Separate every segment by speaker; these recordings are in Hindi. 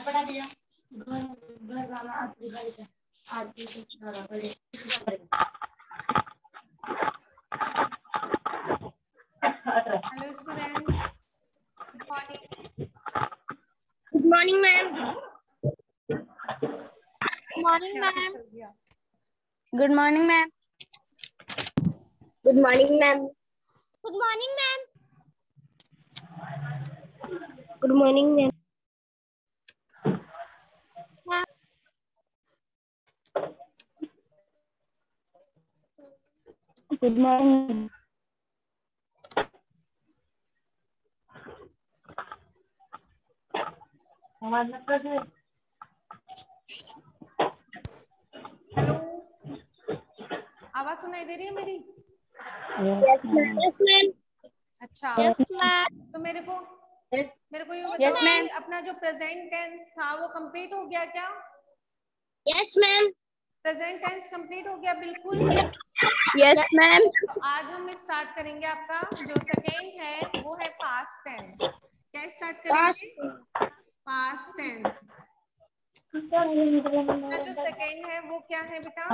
Speaker 1: पढ़ा दिया घर वाला Aarti
Speaker 2: hello students, good morning.
Speaker 3: Good morning ma'am. Good morning ma'am.
Speaker 1: Good morning ma'am.
Speaker 3: Good morning ma'am. Good morning ma'am. Good morning ma'am.
Speaker 1: Good morning.
Speaker 2: Hello, आवाज सुनाई दे रही है मेरी?
Speaker 3: Yes ma'am.
Speaker 2: अच्छा,
Speaker 3: यस मैम।
Speaker 2: तो मेरे को ये
Speaker 1: Yes,
Speaker 2: बताओ
Speaker 1: ma'am.
Speaker 2: कि अपना जो प्रेजेंट टेंस था वो कंप्लीट हो गया क्या?
Speaker 3: Yes ma'am.
Speaker 2: Present tense complete हो गया बिल्कुल।
Speaker 3: Yes ma'am.
Speaker 2: तो आज हम स्टार्ट करेंगे, आपका जो सेकेंड है वो है पास्ट टेंस। क्या स्टार्ट करेंगे? Past tense. का जो सेकेंड है वो क्या है बेटा?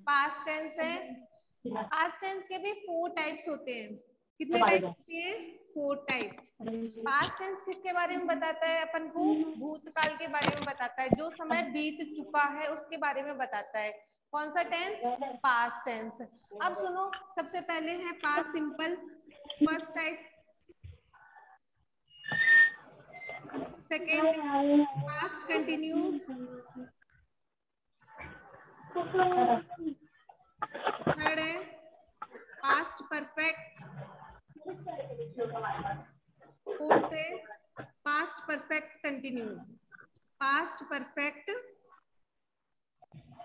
Speaker 2: पास्ट टेंस है। पास्ट टेंस के भी 4 टाइप्स होते हैं। कितने टाइप्स होते हैं? 4 टाइप्स। पास्ट टेंस किसके बारे में बताता है अपन को? भूतकाल के बारे में बताता है, जो समय बीत चुका है उसके बारे में बताता है। कौन सा टेंस? Past tense. अब सुनो, सबसे पहले है past simple, first type. Second past continuous. Third है पास्ट परफेक्ट। फोर्थ है past perfect continuous. Past perfect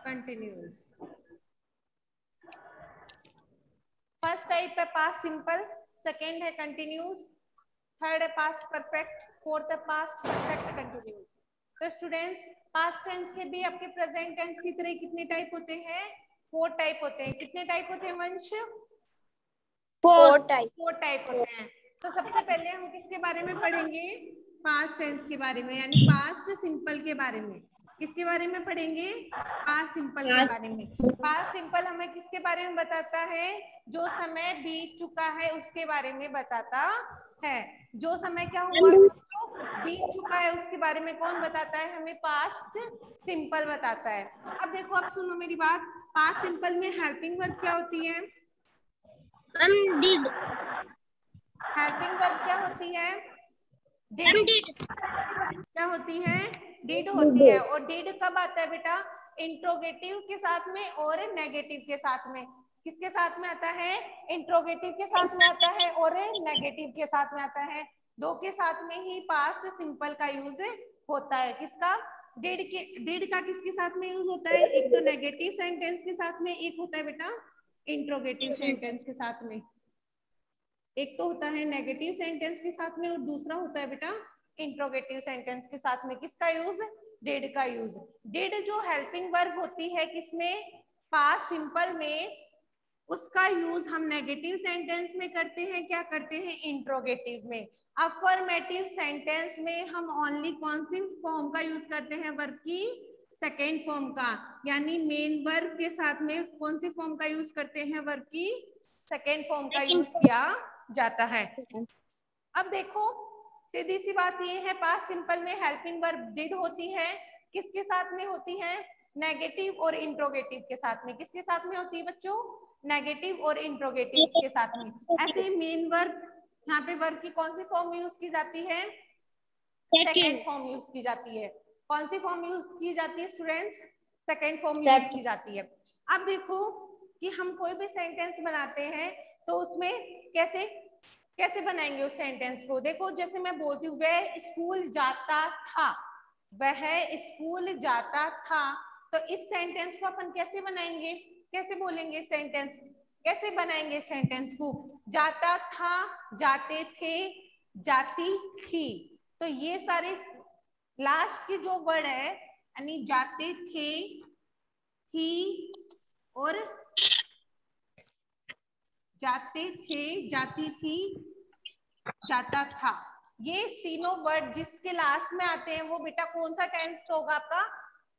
Speaker 2: continuous. First type है पास्ट सिंपल, सेकेंड है कंटिन्यूस, थर्ड है पास्ट परफेक्ट, फोर्थ है पास्ट परफेक्ट कंटिन्यूस। तो स्टूडेंट्स, पास्ट टेंस के भी आपके प्रेजेंट टेंस की तरह कितने टाइप होते हैं? 4 टाइप होते हैं। कितने टाइप होते हैं वंश?
Speaker 3: 4 टाइप।
Speaker 2: 4 टाइप होते हैं। तो सबसे पहले हम किसके बारे में पढ़ेंगे? पास्ट टेंस के बारे में, यानी पास्ट सिंपल के बारे में। किसके बारे में पढ़ेंगे? पास्ट सिंपल के बारे में। पास्ट सिंपल हमें किसके बारे में बताता है? जो समय बीत चुका है उसके बारे में बताता है। जो समय क्या हुआ बच्चों? बीत चुका है, उसके बारे में कौन बताता है हमें? पास्ट सिंपल बताता है। अब देखो, अब सुनो मेरी बात। पास्ट सिंपल में हेल्पिंग वर्ब क्या होती है?
Speaker 3: डिड।
Speaker 2: हेल्पिंग वर्ब क्या होती है? डिड। क्या होती है? डिड होती है। और डिड कब आता है बेटा? इंट्रोगेटिव के साथ में और नेगेटिव के साथ में। किसके साथ में आता है? इंट्रोगेटिव के साथ में आता है और नेगेटिव के साथ में आता है। दो के साथ में ही पास्ट सिंपल का यूज होता है। किसका? डिड का किसके साथ में यूज होता है? एक तो नेगेटिव सेंटेंस के साथ में, एक होता है बेटा इंट्रोगेटिव सेंटेंस के साथ में। एक तो होता है नेगेटिव सेंटेंस के साथ में और दूसरा होता है बेटा इंट्रोगेटिव सेंटेंस के साथ में। किसका यूज? डिड का यूज। डिड जो हेल्पिंग वर्ब होती है किसमें? पास्ट सिंपल में। उसका यूज हम नेगेटिव सेंटेंस में करते हैं। क्या करते हैं? इंट्रोगेटिव में। अफर्मेटिव सेंटेंस में हम ओनली कौन सी फॉर्म का यूज करते हैं? वर्ब की सेकेंड फॉर्म का, यानी मेन वर्ब के साथ में कौन सी फॉर्म का यूज करते हैं? वर्ब की सेकेंड फॉर्म का यूज किया जाता है। अब देखो, सीधी सी बात ये है, पास्ट सिंपल में हेल्पिंग वर्ब डिड होती है। किसके साथ में होती है? नेगेटिव और इंट्रोगेटिव के साथ में। किसके साथ में होती है बच्चों? नेगेटिव और इंट्रोगेटिव के साथ में। ऐसे मेन वर्ब, यहाँ पे वर्ब की कौन सी फॉर्म यूज की जाती है? सेकेंड फॉर्म यूज की जाती है। कौन सी फॉर्म यूज की जाती है स्टूडेंट्स? सेकेंड फॉर्म यूज की जाती है। अब देखो कि हम कोई भी सेंटेंस बनाते हैं तो उसमें कैसे बनाएंगे उस सेंटेंस को? देखो, जैसे मैं बोलती हूँ वह स्कूल जाता था, वह स्कूल जाता था, तो इस सेंटेंस को अपन कैसे बनाएंगे? कैसे बोलेंगे सेंटेंस? कैसे बनाएंगे सेंटेंस को? जाता था, जाते थे, जाती थी। तो ये सारे लास्ट की जो वर्ड है, यानी जाते थे, थी और जाते थे, जाती थी, जाता था। ये तीनों वर्ड जिसके लास्ट में आते हैं वो बेटा कौन सा टेंस होगा आपका?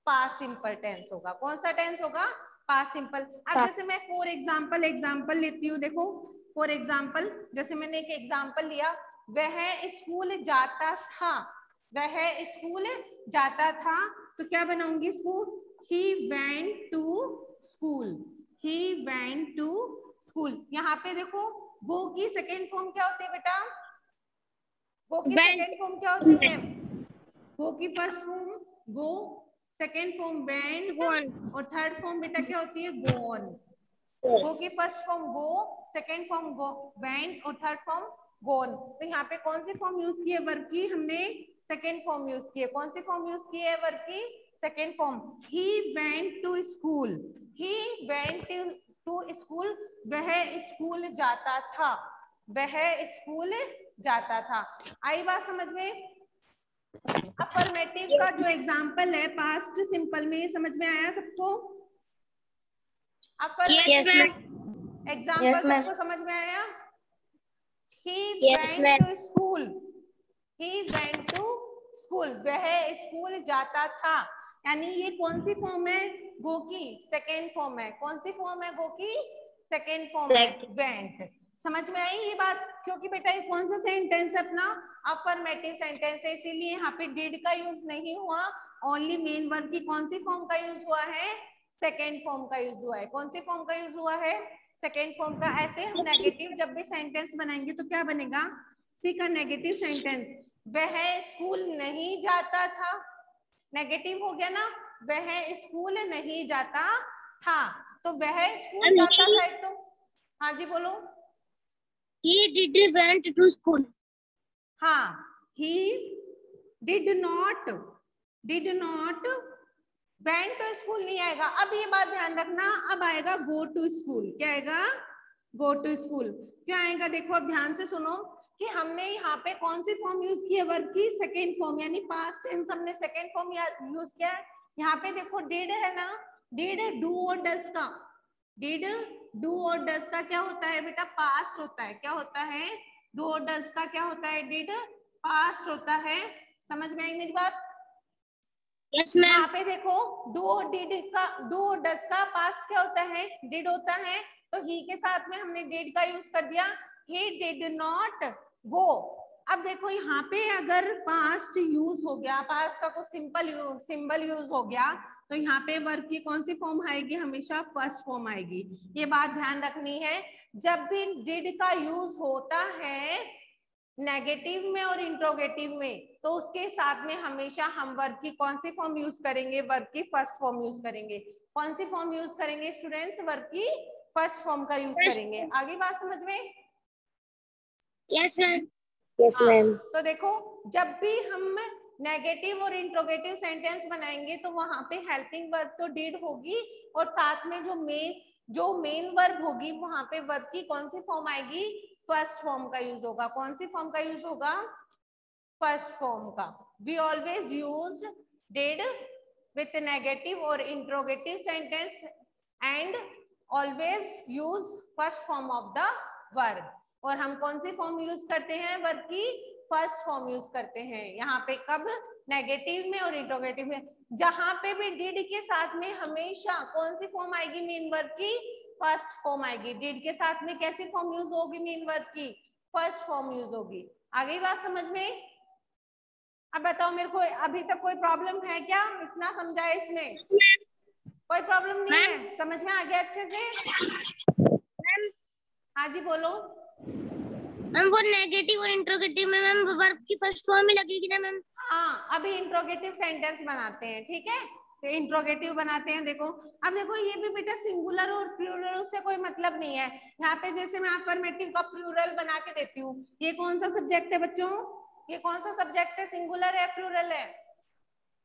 Speaker 2: पास्ट सिंपल टेंस होगा। कौन सा टेंस होगा? Past simple. अब जैसे मैं फॉर एग्जाम्पल लेती हूँ, देखो फॉर एग्जाम्पल, जैसे मैंने एक एग्जाम्पल लिया, वह स्कूल जाता था, वह स्कूल जाता था, तो क्या बनाऊंगी इसको? he went to school, he went to school। यहाँ पे देखो गो की सेकेंड फॉर्म क्या होती है बेटा? गो की सेकेंड फॉर्म क्या होती है? गो की फर्स्ट फॉर्म गो, सेकेंड फॉर्म वेंट, और थर्ड फॉर्म बेटा क्या होती है? गोन। गो की फर्स्ट फॉर्म गो, सेकेंड फॉर्म गो वेंट, और थर्ड फॉर्म गोन। तो यहाँ पे कौन सी फॉर्म यूज की है वर्ब की? हमने सेकेंड फॉर्म यूज की है। कौन सी फॉर्म यूज की है वर्ब की? Second form. He went to school, he went to school, वह स्कूल जाता था, वह स्कूल जाता था। आई बात समझ में? अफर्मेटिव का जो एग्जाम्पल है पास्ट सिंपल में, समझ में आया सबको? अफर्मेटिव एग्जाम्पल सबको समझ में आया? He went to school, he went to school, वह स्कूल जाता था। यानी ये कौन सी फॉर्म है? गो की सेकेंड फॉर्म है। कौन सी फॉर्म है गो की? सेकेंड फॉर्म है, वेंट। समझ में आई ये बात? क्योंकि बेटा ये कौन सा सेंटेंस है अपना? अफर्मेटिव सेंटेंस है, इसीलिए यहाँ पे डिड का यूज नहीं हुआ, ओनली मेन वर्ब की कौन सी फॉर्म का यूज हुआ है? सेकेंड फॉर्म का यूज हुआ है। कौन सी फॉर्म का यूज हुआ है? सेकेंड फॉर्म का। ऐसे हम नेगेटिव जब भी सेंटेंस बनाएंगे तो क्या बनेगा? सी का नेगेटिव सेंटेंस, वह स्कूल नहीं जाता था, नेगेटिव हो गया ना, वह स्कूल नहीं जाता था, तो वह स्कूल जाता था एक तो। हाँ जी बोलो।
Speaker 3: He did went to school.
Speaker 2: हाँ, he did not went to school नहीं आएगा। अब ये बात ध्यान रखना, अब आएगा go to school। क्या आएगा? go to school। क्यों आएगा? देखो अब ध्यान से सुनो कि हमने यहाँ पे कौन सी फॉर्म यूज की है वर्ब की? सेकेंड फॉर्म, यानी पास्ट टेंस हमने सेकेंड फॉर्म यूज किया है। यहाँ पे देखो डिड है ना, डिड डू और डस का, डिड डू और डस का क्या होता है बेटा? पास्ट होता है। क्या होता है? डू और डस का क्या होता है? डिड पास्ट होता है। समझ में आई मेरी बात?
Speaker 3: Yes, ma'am.
Speaker 2: यहाँ पे देखो डू और डिड का, डू और डस का पास्ट क्या होता है? डिड होता है। तो ही के साथ में हमने डिड का यूज कर दिया, ही डिड नॉट गो। अब देखो यहाँ पे अगर पास्ट यूज हो गया, पास्ट का कोई सिंबल यूज हो गया, तो यहाँ पे वर्ब की कौन सी फॉर्म आएगी? हमेशा फर्स्ट फॉर्म आएगी। ये बात ध्यान रखनी है। जब भी डिड का यूज होता है नेगेटिव में और इंट्रोगेटिव में, तो उसके साथ में हमेशा हम वर्ब की कौन सी फॉर्म यूज करेंगे? वर्ब की फर्स्ट फॉर्म यूज करेंगे। कौन सी फॉर्म यूज करेंगे स्टूडेंट्स? वर्ब की फर्स्ट फॉर्म का यूज करेंगे। आगे बात समझ में?
Speaker 3: Yes, ma'am. Yes,
Speaker 2: हाँ,
Speaker 3: ma'am.
Speaker 2: तो देखो जब भी हम नेगेटिव और इंट्रोगेटिव सेंटेंस बनाएंगे तो वहां पे हेल्पिंग वर्ब तो डिड होगी, और साथ में जो मेन वर्ब होगी वहां पे वर्ब की कौन सी फॉर्म आएगी? फर्स्ट फॉर्म का यूज होगा। कौन सी फॉर्म का यूज होगा? फर्स्ट फॉर्म का। We always use did with negative और interrogative sentence and always use first form of the verb. और हम कौन सी फॉर्म यूज करते हैं? वर्ब की फर्स्ट फॉर्म यूज करते हैं। यहाँ पे कब? नेगेटिव में और इंट्रोगेटिव में। जहां पे भी डिड के साथ में हमेशा कौन सी फॉर्म आएगी मेन वर्ब की? फर्स्ट फॉर्म आएगी। डिड के साथ में कैसी फॉर्म यूज होगी मेन वर्ब की? फर्स्ट फॉर्म यूज होगी। आगे बात समझ में? अब बताओ मेरे को, अभी तक कोई प्रॉब्लम है क्या? इतना समझा है इसमें? कोई प्रॉब्लम नहीं है? समझ में आ गया अच्छे से? हाँ जी बोलो।
Speaker 3: मैम वो नेगेटिव और इंट्रोगेटिव में मैम वर्ब की फर्स्ट फॉर्म में लगेगी ना मैम?
Speaker 2: हाँ, अभी इंट्रोगेटिव सेंटेंस बनाते हैं, ठीक है? तो इंट्रोगेटिव बनाते हैं। देखो अब देखो ये भी बेटा सिंगुलर और प्लूरल से कोई मतलब नहीं है। यहाँ पे जैसे मैं अफर्मेटिव का प्लूरल बना के देती हूँ, ये कौन सा सब्जेक्ट है बच्चों? ये कौन सा सब्जेक्ट है? सिंगुलर है प्लूरल है?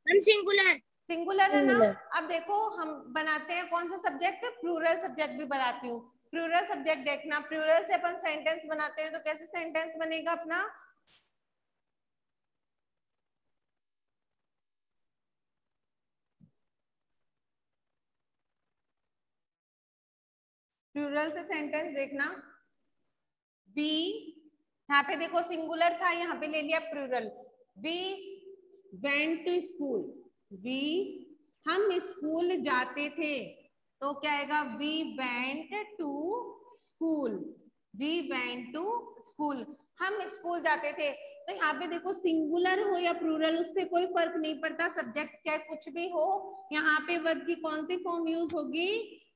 Speaker 3: Ma'am singular.
Speaker 2: सिंगुलर है ना? अब देखो हम बनाते हैं कौन सा सब्जेक्ट? प्लूरल सब्जेक्ट भी बनाती हूँ। प्लूरल सब्जेक्ट देखना, प्लूरल से अपन सेंटेंस बनाते हैं तो कैसे सेंटेंस बनेगा अपना? प्लूरल से सेंटेंस देखना, वी, यहाँ पे देखो सिंगुलर था, यहाँ पे ले लिया plural. We went to school, we हम स्कूल जाते थे, तो क्या आएगा? We went to school, we went to school, हम स्कूल जाते थे। तो यहाँ पे देखो सिंगुलर हो या प्लूरल उससे कोई फर्क नहीं पड़ता, सब्जेक्ट चाहे कुछ भी हो, यहाँ पे वर्ब की कौन सी फॉर्म यूज होगी?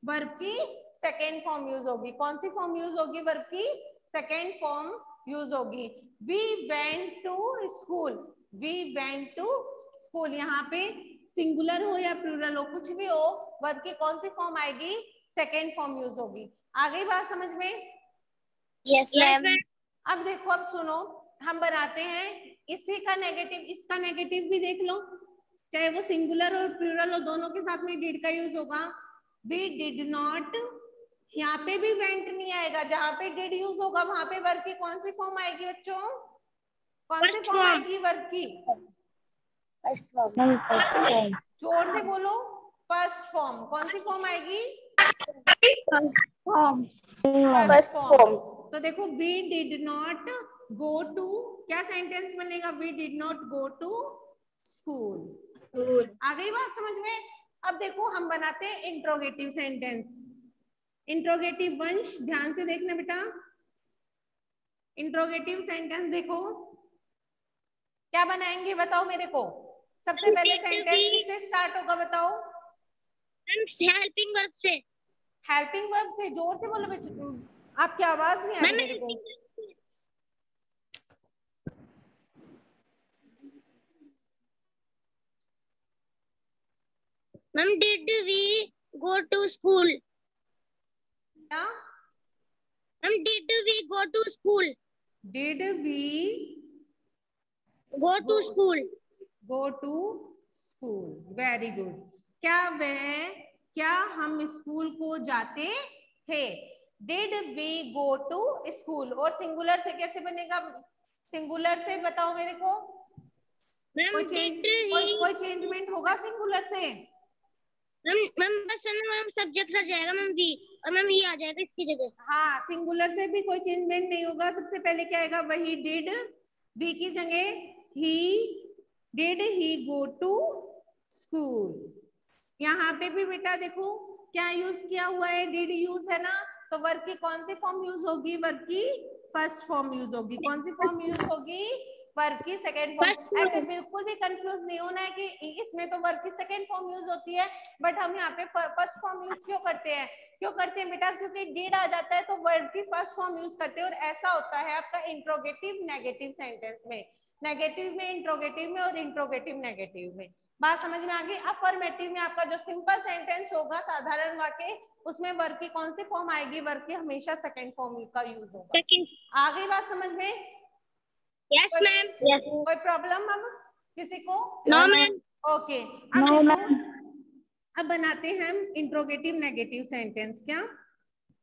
Speaker 2: वर्ब की सेकेंड फॉर्म यूज होगी। कौन सी फॉर्म यूज होगी? वर्ब की सेकेंड फॉर्म यूज होगी। We went to school, we went to school, यहाँ पे सिंगुलर हो या प्लूरल हो कुछ भी हो, वर्ब की कौन सी फॉर्म आएगी? सेकेंड फॉर्म यूज होगी। आ गई बात समझ में?
Speaker 3: Yes ma'am.
Speaker 2: अब देखो, अब सुनो, हम बनाते हैं इसी का नेगेटिव, इसका नेगेटिव भी देख लो, चाहे वो सिंगुलर और प्लूरल हो, दोनों के साथ में डिड का यूज होगा। वी डिड नॉट, यहाँ पे भी वेंट नहीं आएगा, जहां पे डिड यूज होगा वहां पे वर्ब की कौन सी फॉर्म आएगी बच्चों? कौन सी फॉर्म आएगी वर्ब की? जोर से बोलो, फर्स्ट फॉर्म। कौन सी फॉर्म आएगी? First form. तो देखो, we did not go to, क्या सेंटेंस बनेगा? We did not go to school. आ गई बात समझ में? अब देखो हम बनाते हैं इंट्रोगेटिव सेंटेंस। इंट्रोगेटिव वंश ध्यान से देखना बेटा, इंट्रोगेटिव सेंटेंस देखो क्या बनाएंगे, बताओ मेरे को। सबसे पहले सेंटेंस किससे स्टार्ट होगा बताओ?
Speaker 3: हेल्पिंग वर्ब से।
Speaker 2: हेल्पिंग वर्ब से। जोर से बोलो बच्चों, आपकी आवाज नहीं आ रही मेरे को।
Speaker 3: Ma'am did we go to school?
Speaker 2: क्या?
Speaker 3: Ma'am did we go to school?
Speaker 2: Did we
Speaker 3: go to school?
Speaker 2: Go to school, very good. क्या हम स्कूल को जाते थे? Did we go to school. और सिंगुलर से कैसे बनेगा? सिंगुलर से बताओ मेरे को,
Speaker 3: मैम डिड ही,
Speaker 2: कोई चेंजमेंट होगा सिंगुलर से?
Speaker 3: मैम बस है ना मैम, सब्जेक्ट हट जाएगा मैम वी, और मैम ही आ जाएगा इसकी जगह।
Speaker 2: हाँ, सिंगुलर से भी कोई चेंजमेंट नहीं होगा। सबसे पहले क्या आएगा? वही डिड, वी की जगह he, did he go to school. यहाँ पे भी बेटा देखो क्या यूज किया हुआ है? डिड यूज है ना, तो वर्ब की कौन सी फॉर्म यूज होगी? वर्ब की फर्स्ट फॉर्म यूज होगी। कौन सी फॉर्म यूज होगी? वर्ब की सेकेंड फॉर्म। ऐसे बिल्कुल भी कंफ्यूज नहीं होना है कि इसमें तो वर्ब की सेकेंड फॉर्म यूज होती है, बट हम यहाँ पे फर्स्ट फॉर्म यूज क्यों करते हैं? क्यों करते हैं बेटा? क्योंकि डिड आ जाता है तो वर्ब की फर्स्ट फॉर्म यूज करते हैं। और ऐसा होता है आपका इंट्रोगेटिव नेगेटिव सेंटेंस में, नेगेटिव में इंट्रोगेटिव में, और इंट्रोगेटिव नेगेटिव में। बात समझ में आ गई? अफर्मेटिव में आपका जो सिंपल सेंटेंस होगा, साधारण वाक्य, उसमें वर्ब की कौन सी फॉर्म आएगी? वर्ब की हमेशा सेकंड फॉर्म का यूज होगा। आ गई बात समझ में?
Speaker 3: Yes ma'am. यस।
Speaker 2: कोई प्रॉब्लम अब किसी को?
Speaker 3: No ma'am.
Speaker 2: ओके, अब देखो, अब बनाते हैं हम इंट्रोगेटिव नेगेटिव सेंटेंस। क्या?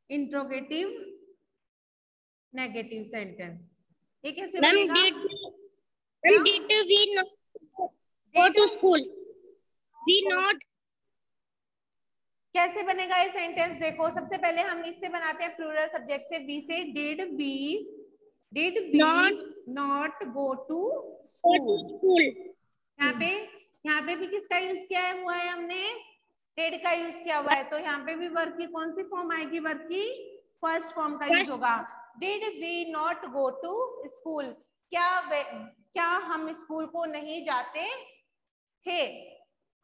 Speaker 2: Interrogative negative sentence. ये कैसे बनेगा?
Speaker 3: Ma'am did we not go to school? We not
Speaker 2: कैसे बनेगा ये सेंटेंस? देखो सबसे पहले हम इससे बनाते हैं प्लूरल सब्जेक्ट से, बी से। Did we not go to school. यहाँ पे भी किसका यूज किया हुआ है हमने? डिड का यूज किया हुआ है। तो यहाँ पे भी वर्ब की कौन सी फॉर्म आएगी? वर्ब की फर्स्ट फॉर्म का यूज होगा। Did we not go to school, क्या हम स्कूल को नहीं जाते थे?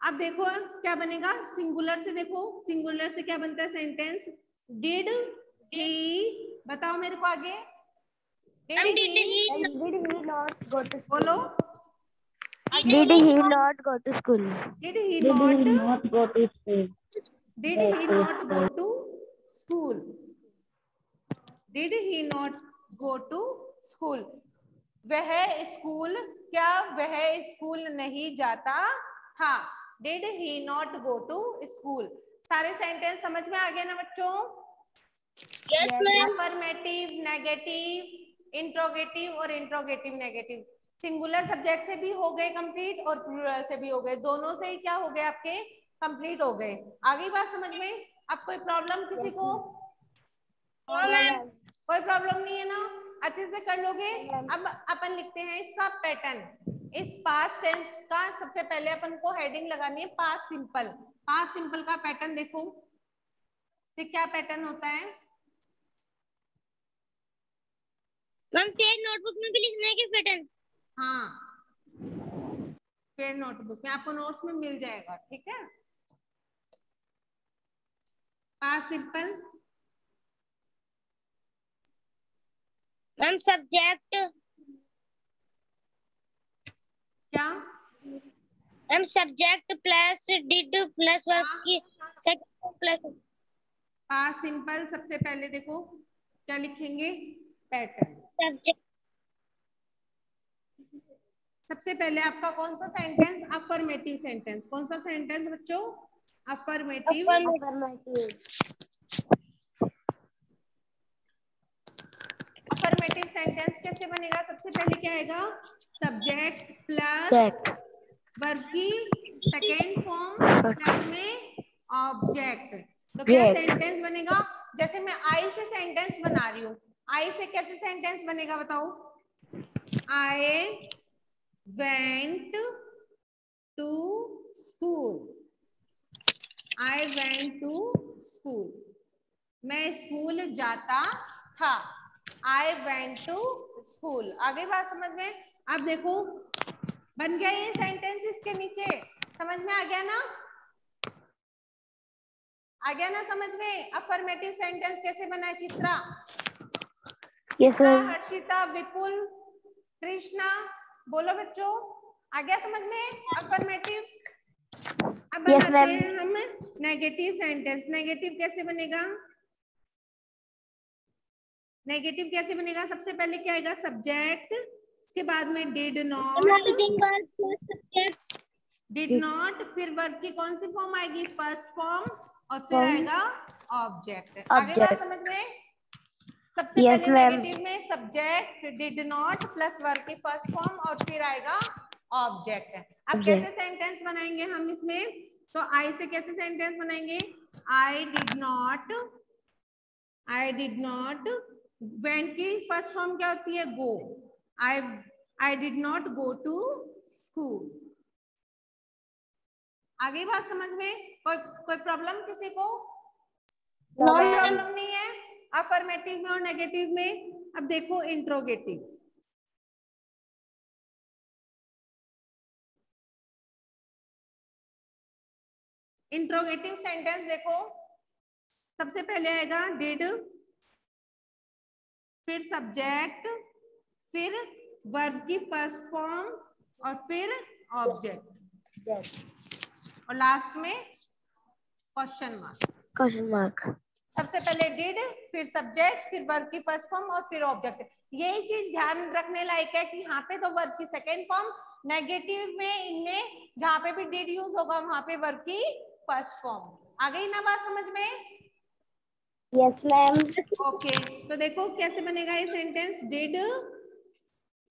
Speaker 2: अब देखो क्या बनेगा सिंगुलर से। देखो सिंगुलर से क्या बनता है सेंटेंस? डिड ही, बताओ मेरे को आगे। Did he
Speaker 1: not go to
Speaker 2: बोलो।
Speaker 1: Did he not go to school?
Speaker 2: Did he not
Speaker 1: go to school?
Speaker 2: Did he not go to school, did he not go to school. क्या वह स्कूल नहीं जाता था? Did he not go to school. सारे सेंटेंस समझ में आ गए ना बच्चों?
Speaker 3: Yes ma'am.
Speaker 2: Affirmative, negative, interrogative और इंट्रोगेटिव नेगेटिव। सिंगुलर सब्जेक्ट से भी हो गए कंप्लीट और प्लूरल से भी हो गए, दोनों से ही क्या हो गए आपके? कंप्लीट हो गए। आ गई बात समझ में? अब कोई प्रॉब्लम किसी को? कोई प्रॉब्लम नहीं है ना, अच्छे से कर लोगे। अब अपन लिखते हैं इसका पैटर्न। इस पास्ट टेंस का सबसे पहले अपन को हेडिंग लगानी है पास्ट सिंपल। पास्ट सिंपल का पैटर्न देखो, तो क्या पैटर्न होता है।
Speaker 3: मैम पेड नोटबुक में भी लिखना है कि पैटर्न?
Speaker 2: हाँ, फिर नोटबुक में आपको नोट्स में मिल जाएगा, ठीक है। पास्ट सिंपल
Speaker 3: मैम सब्जेक्ट
Speaker 2: क्या,
Speaker 3: ma'am subject plus did plus verb की सेकंड प्लस
Speaker 2: पास्ट सिंपल सबसे पहले देखो क्या लिखेंगे, पैटर्न।
Speaker 3: सब्जेक्ट।
Speaker 2: सबसे पहले आपका कौन सा सेंटेंस, अफर्मेटिव सेंटेंस। कौन सा सेंटेंस बच्चों, अफर्मेटिव। अफर्मेटिव सेंटेंस कैसे बनेगा, सबसे पहले क्या आएगा, सब्जेक्ट प्लस वर्ब की सेकेंड फॉर्म प्लस में ऑब्जेक्ट। तो क्या सेंटेंस बनेगा, जैसे मैं आई से सेंटेंस बना रही हूँ, आई से कैसे सेंटेंस बनेगा बताओ। I went to school, I went to school, मैं स्कूल जाता था, आई वेंट टू स्कूल। आगे बात समझ में। अब देखो बन गया ये सेंटेंस, इसके नीचे समझ में आ गया ना, आ गया ना समझ में। अफर्मेटिव सेंटेंस कैसे बना है चित्रा। चित्रा, हर्षिता, विपुल, कृष्णा, बोलो बच्चों, आ गया समझ में अफर्मेटिव। अब बनाते हैं हम नेगेटिव सेंटेंस। नेगेटिव कैसे बनेगा, नेगेटिव कैसे बनेगा, सबसे पहले क्या आएगा, सब्जेक्ट, उसके बाद में डिड नॉट, डिड नॉट, फिर वर्ब की कौन सी फॉर्म आएगी, फर्स्ट फॉर्म, और फिर आएगा ऑब्जेक्ट। आगे बात समझ में। सबसे पहले नेगेटिव में subject did not plus verb की फर्स्ट फॉर्म और फिर आएगा ऑब्जेक्ट। अब कैसे सेंटेंस बनाएंगे हम इसमें, तो आई से कैसे सेंटेंस बनाएंगे, I did not, I did not, went की फर्स्ट फॉर्म क्या होती है, go, I did not go to school. आगे बात समझ में, कोई प्रॉब्लम किसी को, कोई प्रॉब्लम नहीं है अफर्मेटिव में और नेगेटिव में। अब देखो इंट्रोगेटिव, इंट्रोगेटिव सेंटेंस देखो, सबसे पहले आएगा डिड, फिर सब्जेक्ट, फिर वर्ब की फर्स्ट फॉर्म और फिर ऑब्जेक्ट, और लास्ट में क्वेश्चन मार्क। सबसे पहले डिड, फिर सब्जेक्ट, फिर वर्ब की फर्स्ट फॉर्म और फिर ऑब्जेक्ट। यही चीज ध्यान रखने लायक है कि यहाँ पे तो वर्ब की सेकेंड फॉर्म, नेगेटिव में इनमें जहां पे भी डिड यूज होगा वहां पे वर्ब की फर्स्ट फॉर्म। आ गई ना बात समझ में।
Speaker 3: Yes ma'am.
Speaker 2: ओके, तो देखो कैसे बनेगा ये sentence, did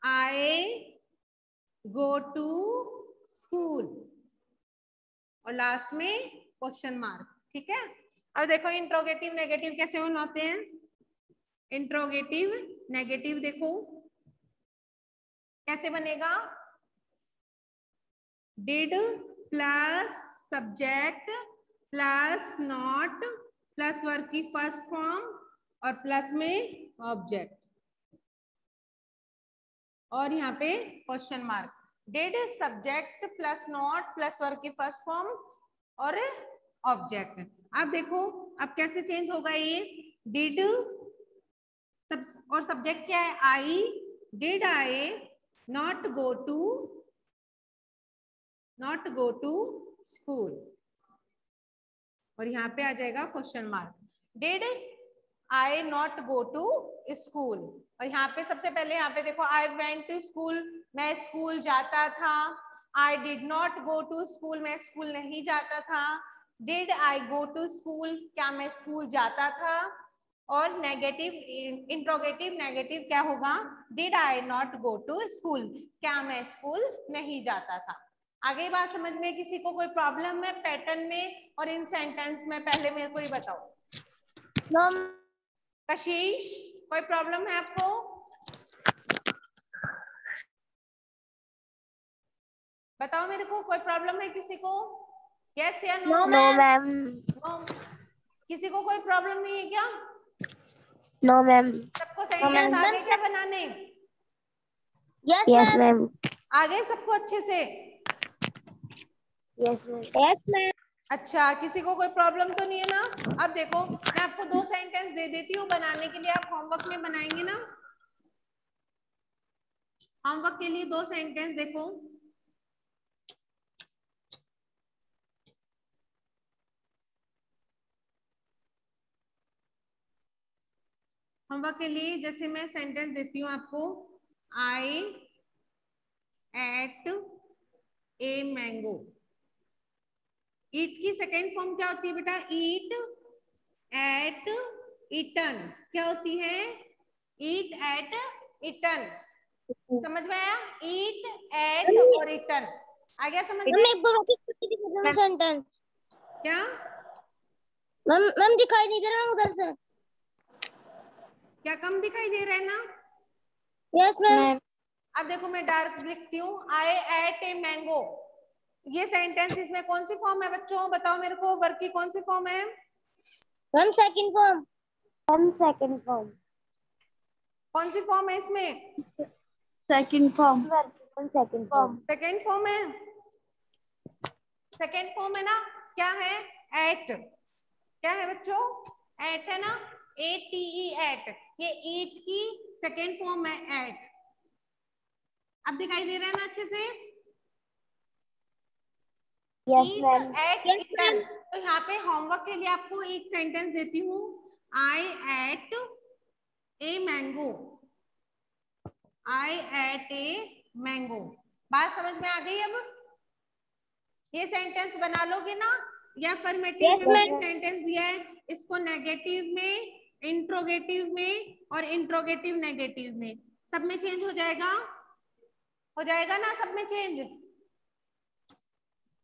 Speaker 2: I go to school, और लास्ट में क्वेश्चन मार्क, ठीक है। और देखो इंट्रोगेटिव नेगेटिव कैसे बनाते हैं, इंट्रोगेटिव नेगेटिव देखो कैसे बनेगा, did plus subject plus not plus verb की फर्स्ट फॉर्म और प्लस में ऑब्जेक्ट, और यहाँ पे question mark. Did subject plus not plus verb की फर्स्ट फॉर्म और ऑब्जेक्ट। अब देखो अब कैसे चेंज होगा ये, डिड और सब्जेक्ट क्या है, I, did I not go to school, और यहाँ पे आ जाएगा question mark. Did I not go to school, और यहाँ पे सबसे पहले यहाँ पे देखो आई वेंट टू स्कूल, मैं स्कूल जाता था, I did not go to school, मैं स्कूल नहीं जाता था, did I go to school, क्या मैं स्कूल जाता था, और नेगेटिव इंट्रोगेटिव नेगेटिव क्या होगा, did I not go to school, क्या मैं स्कूल नहीं जाता था। आगे बात समझ में, किसी को कोई प्रॉब्लम है पैटर्न में और इन सेंटेंस में, पहले मेरे को ये बताओ। कशिश, कोई प्रॉब्लम है आपको? बताओ मेरे को, कोई प्रॉब्लम है किसी को? यस या नो?
Speaker 3: No ma'am.
Speaker 2: नो। किसी को कोई प्रॉब्लम नहीं है क्या?
Speaker 3: No ma'am.
Speaker 2: सबको सेंटेंस आ गए क्या बनाने?
Speaker 3: Yes ma'am.
Speaker 2: आ गए सबको अच्छे से?
Speaker 3: Yes ma'am. Yes ma'am.
Speaker 2: अच्छा, किसी को कोई प्रॉब्लम तो नहीं है ना? अब देखो, मैं आपको 2 सेंटेंस दे देती हूँ बनाने के लिए, आप होमवर्क में बनाएंगे ना? होमवर्क के लिए 2 सेंटेंस देखो। होमवर्क के लिए जैसे मैं सेंटेंस देती हूँ आपको, आई एट ए मैंगो। ईट की सेकेंड फॉर्म क्या होती है बेटा? ईट एट ईटन। क्या होती है? ईट एट ईटन। समझ में आया? ईट एट और ईटन आ गया समझ में?
Speaker 3: एक बार वापस सेंटेंस।
Speaker 2: क्या
Speaker 3: मैम मैम दिखाई नहीं दे रहा उधर से।
Speaker 2: क्या कम दिखाई दे रहा है ना?
Speaker 3: Yes ma'am.
Speaker 2: अब देखो मैं डार्क लिखती हूँ, आई एट ए मैंगो। ये सेंटेंस इसमें कौन सी फॉर्म है बच्चों? बताओ मेरे को, वर्ब की कौन सी फॉर्म है?
Speaker 3: Ma'am second form. Ma'am second form.
Speaker 2: कौन सी फॉर्म है इसमें?
Speaker 1: Second form.
Speaker 3: Second form.
Speaker 2: Second form है। सेकेंड फॉर्म है ना? क्या है? एट। क्या है बच्चों? एट है ना? A T E ate. ये ईट की सेकेंड फॉर्म है एट। अब दिखाई दे रहा है ना अच्छे से?
Speaker 3: Yes
Speaker 2: eat
Speaker 3: ma'am.
Speaker 2: Ate
Speaker 3: yes
Speaker 2: eaten.
Speaker 3: Ma'am.
Speaker 2: तो यहाँ पे होमवर्क के लिए आपको एक सेंटेंस देती हूँ, I ate a mango. I ate a mango. बात समझ में आ गई? अब ये सेंटेंस बना लोगे ना? या अफर्मेटिव
Speaker 3: यस
Speaker 2: में मैंने
Speaker 3: मैम।
Speaker 2: सेंटेंस दिया है, इसको नेगेटिव में, इंट्रोगेटिव में और इंट्रोगेटिव नेगेटिव में सब में चेंज हो जाएगा? हो जाएगा ना सब में चेंज?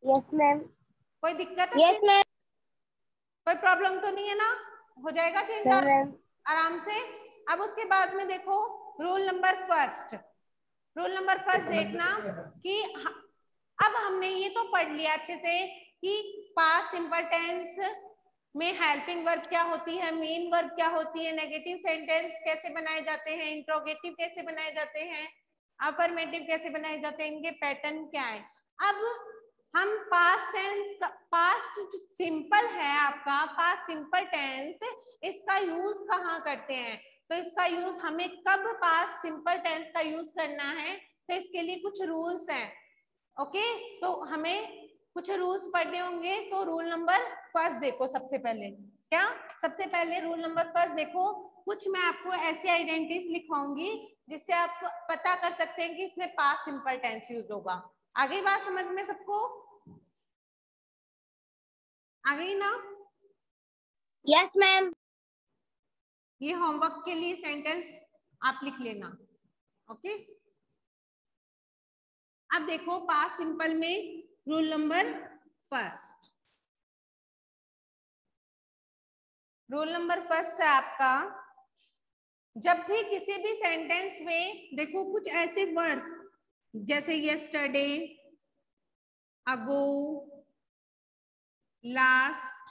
Speaker 3: Yes ma'am.
Speaker 2: कोई दिक्कत है
Speaker 3: यस
Speaker 2: फिर?
Speaker 3: मैम।
Speaker 2: कोई प्रॉब्लम तो नहीं है ना? हो जाएगा चेंज
Speaker 3: नो मैम।
Speaker 2: आराम से। अब उसके बाद में देखो rule number first. Rule number first देखना कि अब हमने ये तो पढ़ लिया अच्छे से कि पास्ट सिंपल टेंस में हेल्पिंग वर्ब क्या होती है, मेन वर्ब क्या होती है, नेगेटिव सेंटेंस कैसे बनाए जाते हैं, इंट्रोगेटिव कैसे बनाए जाते हैं, अफर्मेटिव कैसे बनाए जाते हैं, इनके पैटर्न क्या है। अब हम पास्ट टेंस, पास्ट जो सिंपल है आपका, पास्ट सिंपल टेंस, इसका यूज कहाँ करते हैं? तो इसका यूज हमें कब पास्ट सिंपल टेंस का यूज करना है, तो इसके लिए कुछ रूल्स हैं। ओके, तो हमें कुछ रूल्स पढ़ने होंगे। तो रूल नंबर फर्स्ट देखो सबसे पहले। क्या? सबसे पहले रूल नंबर फर्स्ट देखो, कुछ मैं आपको ऐसी आइडेंटिटीज लिखवाऊंगी जिससे आप पता कर सकते हैं कि इसमें पास्ट सिंपल टेंस यूज होगा। आ गई बात समझ में सबको? आ गई ना?
Speaker 3: Yes ma'am.
Speaker 2: ये होमवर्क के लिए सेंटेंस आप लिख लेना। ओके, अब देखो पास्ट सिंपल में rule number first. Rule number first है आपका, जब भी किसी भी सेंटेंस में देखो कुछ ऐसे वर्ड्स जैसे yesterday, ago, last,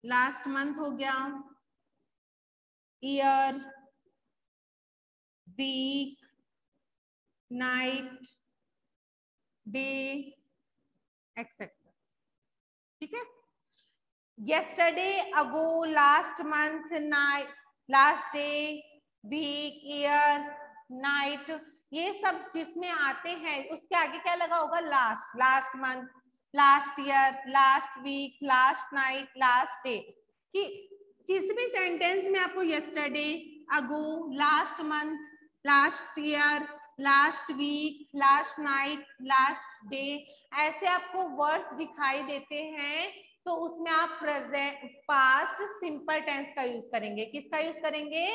Speaker 2: last month हो गया, year, week, night, day, etcetera. ठीक है? yesterday, ago, last month, night, last day, week, year, night, ये सब जिसमें आते हैं उसके आगे क्या लगा होगा? Last. Last month, last year, last week, last night, last day. कि जिस भी सेंटेंस में आपको yesterday, ago, last month, last year, last week, last night, last day, ऐसे आपको वर्ड्स दिखाई देते हैं, तो उसमें आप प्रेजेंट पास्ट सिंपल टेंस का यूज करेंगे। किसका यूज करेंगे?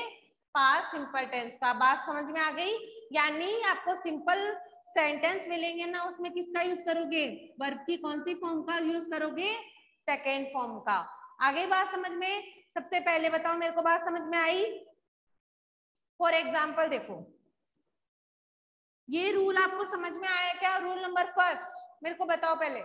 Speaker 2: पास्ट सिंपल टेंस का। बात समझ में आ गई? यानी आपको सिंपल सेंटेंस मिलेंगे ना, उसमें किसका यूज करोगे? वर्ब की कौन सी फॉर्म का यूज करोगे? सेकेंड फॉर्म का। आगे बात समझ में? सबसे पहले बताओ मेरे को, बात समझ में आई? फॉर एग्जाम्पल देखो, ये रूल आपको समझ में आया क्या? रूल नंबर फर्स्ट मेरे को बताओ पहले।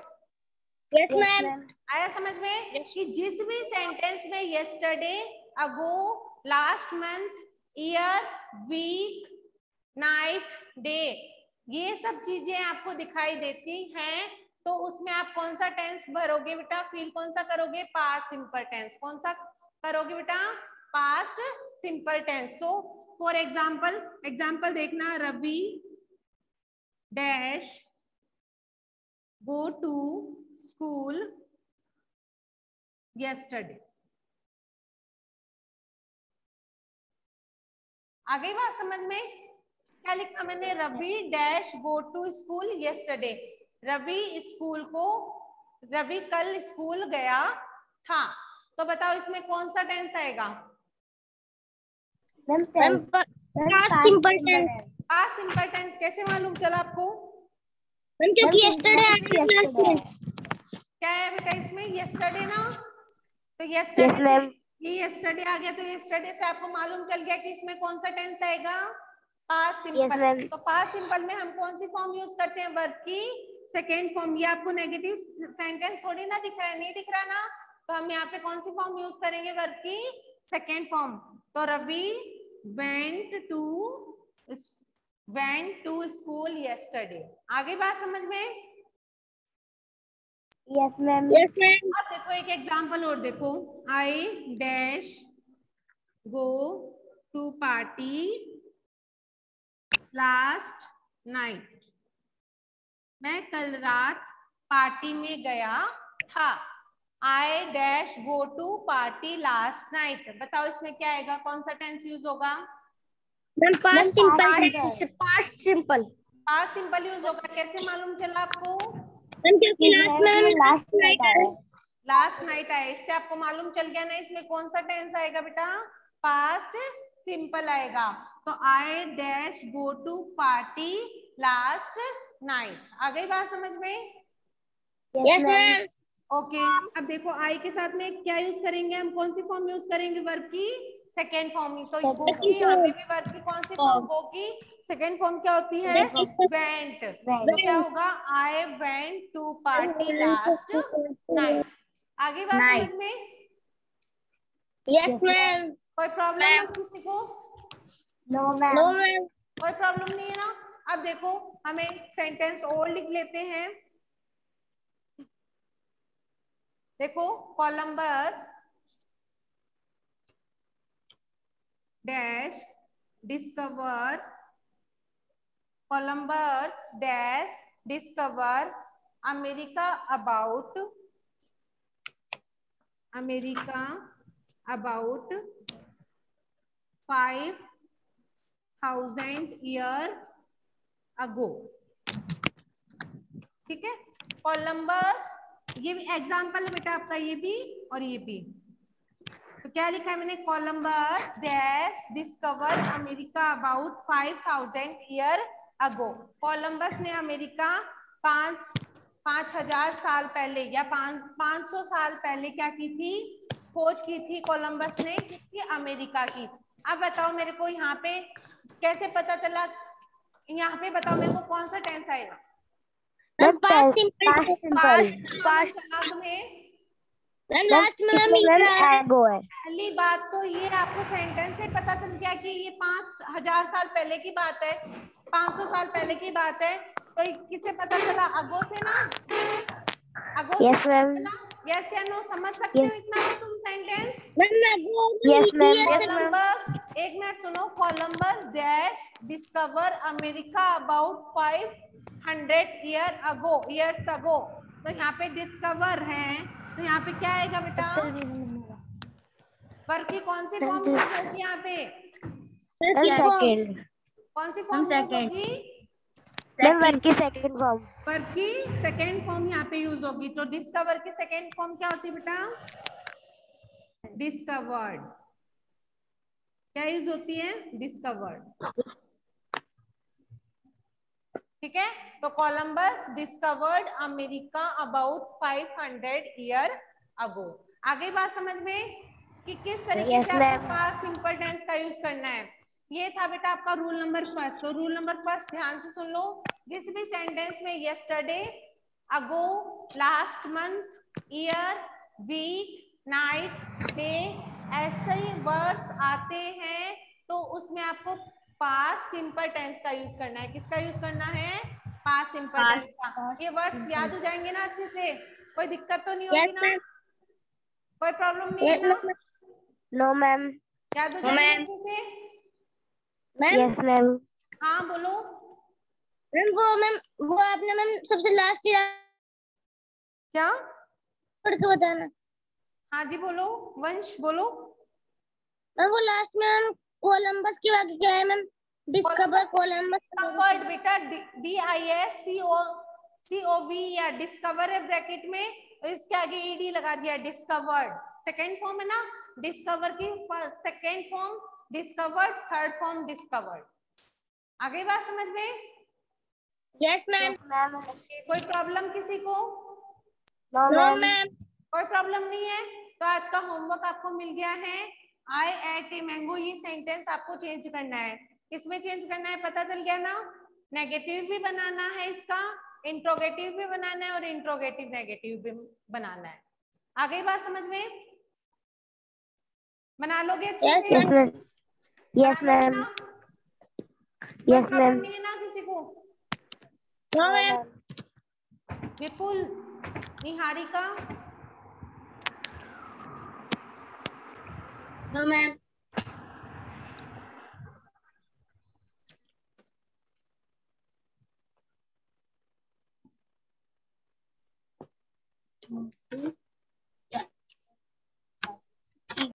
Speaker 3: Yes ma'am.
Speaker 2: आया समझ में? कि जिस भी सेंटेंस में yesterday, ago, last month, year, week, night, day, ये सब चीजें आपको दिखाई देती हैं, तो उसमें आप कौन सा टेंस भरोगे बेटा? फील कौन सा करोगे? Past simple tense. कौन सा करोगे बेटा? Past simple tense. तो फॉर एग्जाम्पल देखना, Ravi dash go to school yesterday। आ गई बात समझ में? क्या लिखा मैंने? Ravi dash go to school yesterday। Ravi कल स्कूल गया था। तो बताओ इसमें कौन सा टेंस आएगा?
Speaker 3: Ma'am past simple tense.
Speaker 2: Past simple tense कैसे मालूम चला आपको?
Speaker 3: मैम क्योंकि यस्टरडे
Speaker 2: क्या है बेटा इसमें? yesterday ना, तो yesterday ये yesterday आ गया, तो yesterday से आपको मालूम चल गया कि इसमें कौन सा टेंस आएगा? Past simple. तो पास्ट सिंपल में हम कौन सी फॉर्म यूज करते हैं? वर्ब की सेकेंड फॉर्म। ये आपको नेगेटिव सेंटेंस थोड़ी ना दिख रहा है, नहीं दिख रहा ना, तो हम यहाँ पे कौन सी फॉर्म यूज करेंगे? वर्ब की सेकेंड फॉर्म। तो Ravi went to school yesterday। आगे बात समझ में?
Speaker 3: Yes ma'am. Yes ma'am.
Speaker 2: अब देखो एक एग्जांपल और देखो, I dash go to party last night. मैं कल रात पार्टी में गया था। I dash go to party last night. बताओ इसमें क्या आएगा? कौन सा टेंस यूज होगा?
Speaker 3: Ma'am past simple. Past simple.
Speaker 2: Past simple use होगा। कैसे मालूम चला आपको?
Speaker 3: मैम क्योंकि लास्ट
Speaker 2: नाइट आया, इससे आपको मालूम चल गया ना इसमें कौन सा टेंस आएगा बेटा? पास्ट सिंपल आएगा। तो I dash go to party last night. आ गई बात समझ में?
Speaker 3: Yes ma'am.
Speaker 2: ओके। अब देखो आई के साथ में क्या यूज करेंगे हम? कौन सी फॉर्म यूज करेंगे? वर्ब की सेकेंड फॉर्म। तो गो की यहाँ पे भी वर्ब की कौन सी फॉर्म? गो की सेकेंड फॉर्म क्या होती है? वेंट। तो क्या होगा? I went to party last night. आगे बात समझ में?
Speaker 3: Yes ma'am.
Speaker 2: कोई प्रॉब्लम है किसी को?
Speaker 3: No ma'am.
Speaker 2: कोई प्रॉब्लम नहीं है ना? अब देखो हमें सेंटेंस और लिख लेते हैं। देखो, Columbus dash discover America about 5,000 year ago. ठीक है, कोलंबस, ये भी एग्जाम्पल है बेटा आपका, ये भी और ये भी। तो क्या लिखा है मैंने? Columbus dash discover America about 5,000 year ago. Columbus ने अमेरिका 5,000 साल पहले या 500 साल पहले क्या की थी? खोज की थी कोलंबस ने। किसकी? अमेरिका की। अब बताओ मेरे को यहाँ पे कैसे पता चला? यहाँ पे बताओ मेरे को कौन सा टेंस आएगा?
Speaker 3: Past simple.
Speaker 2: तुम्हें
Speaker 3: लास्ट में मैम एगो है।
Speaker 2: पहली बात तो ये आपको सेंटेंस से पता चल गया कि ये 5,000 साल पहले की बात है, 500 साल पहले की बात है। तो किससे पता चला? अगो से ना? अगो
Speaker 3: यस मैम।
Speaker 2: यस या नो? समझ सकते हो इतना तो तुम सेंटेंस?
Speaker 3: Yes ma'am.
Speaker 2: कोलंबस, एक मिनट सुनो, Columbus dash discover America about 500 years ago. तो यहाँ पे डिस्कवर है, तो यहाँ पे क्या आएगा बेटा? वर्ब की कौन सी फॉर्म यूज होगी यहाँ पे?
Speaker 3: सेकंड।
Speaker 2: कौन सी फॉर्म यूज होगी?
Speaker 3: वर्ब की सेकंड फॉर्म।
Speaker 2: वर्ब की सेकंड फॉर्म यहाँ पे यूज होगी। तो डिस्कवर की सेकंड फॉर्म क्या होती है बेटा? डिस्कवर्ड। क्या यूज होती है? डिस्कवर्ड। ठीक है, तो Columbus discovered America about 500 year ago. आगे बात समझ में कि किस तरीके
Speaker 3: Yes,
Speaker 2: से आपको
Speaker 3: ma'am.
Speaker 2: पास्ट सिंपल टेंस का यूज करना है। ये था बेटा आपका रूल नंबर फर्स्ट। तो रूल नंबर फर्स्ट ध्यान से सुन लो। जिस भी सेंटेंस में yesterday, ago, last month, year, week, night, day ऐसे वर्ड्स आते हैं तो उसमें आपको पास्ट सिंपल टेंस का यूज करना है। किसका यूज करना है? पास्ट सिंपल टेंस का। ये वर्ड्स याद हो जाएंगे ना अच्छे से? कोई दिक्कत तो नहीं
Speaker 3: Yes,
Speaker 2: होगी ना?
Speaker 3: ma'am.
Speaker 2: कोई प्रॉब्लम नहीं
Speaker 3: Yes,
Speaker 2: है ना?
Speaker 3: ma'am. No, ma'am.
Speaker 2: याद हो
Speaker 3: No,
Speaker 2: जाएंगे
Speaker 3: ma'am.
Speaker 2: अच्छे से?
Speaker 3: Ma'am Yes, ma'am.
Speaker 2: हाँ बोलो।
Speaker 3: मैम वो आपने मैम सबसे लास्ट ईयर
Speaker 2: क्या?
Speaker 3: पढ़ के बताना।
Speaker 2: हाँ जी बोलो, वंश बोलो।
Speaker 3: मैम वो लास्ट में मैम कोलंबस की बात क्या है मैम? Discover Columbus.
Speaker 2: डिस्कवर्ड बेटा, DISCOV या डिस्कवर है ब्रैकेट में, और इसके आगे ED लगा दिया, डिस्कवर्ड। सेकेंड फॉर्म है ना डिस्कवर की, second form discovered, third form discovered. आगे बात समझ में?
Speaker 3: Yes ma'am.
Speaker 2: कोई प्रॉब्लम किसी को?
Speaker 3: No ma'am.
Speaker 2: कोई प्रॉब्लम नहीं है। तो आज का होमवर्क आपको मिल गया है। आई एट ए मैंगो, ये सेंटेंस आपको चेंज करना है। किसमें चेंज करना है पता चल गया ना? नेगेटिव भी बनाना है इसका, इंट्रोगेटिव भी बनाना है और इंट्रोगेटिव नेगेटिव भी बनाना है। आ गई बात समझ में? बना लोगे अच्छे से?
Speaker 3: Yes ma'am. यस
Speaker 2: बना लोगे
Speaker 3: मैम।
Speaker 2: ना? कोई
Speaker 3: यस
Speaker 2: प्रॉब्लम
Speaker 3: मैम।
Speaker 2: नहीं है ना किसी को?
Speaker 3: No ma'am.
Speaker 2: Vipul, Niharika,
Speaker 3: no ma'am.